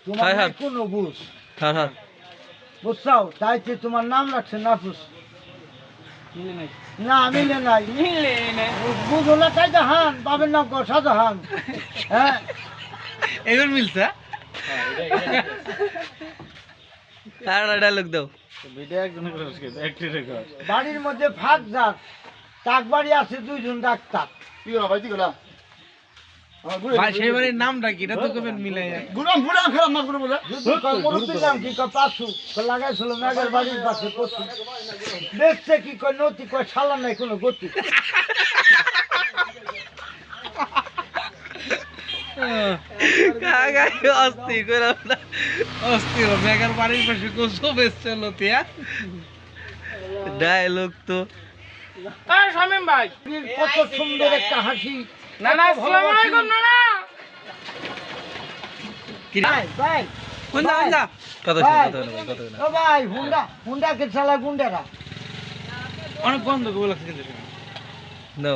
তোমার কোনো বুঝ বুঝছাও তাইতে তোমার নাম রাখছে নাফুস না মিলে নাই বুঝো না তাই জাহান বাবের নাম কর শাহজাহান হ্যাঁ এবার মিলছে আর ডায়লগ দাও বাড়ির মধ্যে ফাঁক যাক তাক বাড়ি আছে দুইজন ডাক্তার সেই বাড়ির নামটা কি এটা তো কবে মিলাই দিলাম কি কয় পাশু লাগাইছিল মেঘের বাড়ির পাশে কচু দেখছে কি কয় নতি কয় শালা নাই কোনো গতি অস্থির মেঘার বাড়ির পাশে কোসো বেচছিল তিয়া ডায়লগ তো শামিম ভাই কত সুন্দর একটা হাসি নানা আসসালামু আলাইকুম নানা কি ভাই ভাই কোন দা কথা ও ভাই হুন্ডা কে চালা গুন্ডারা অনেক বন্ধ গোল লাগছে কিন্তু No.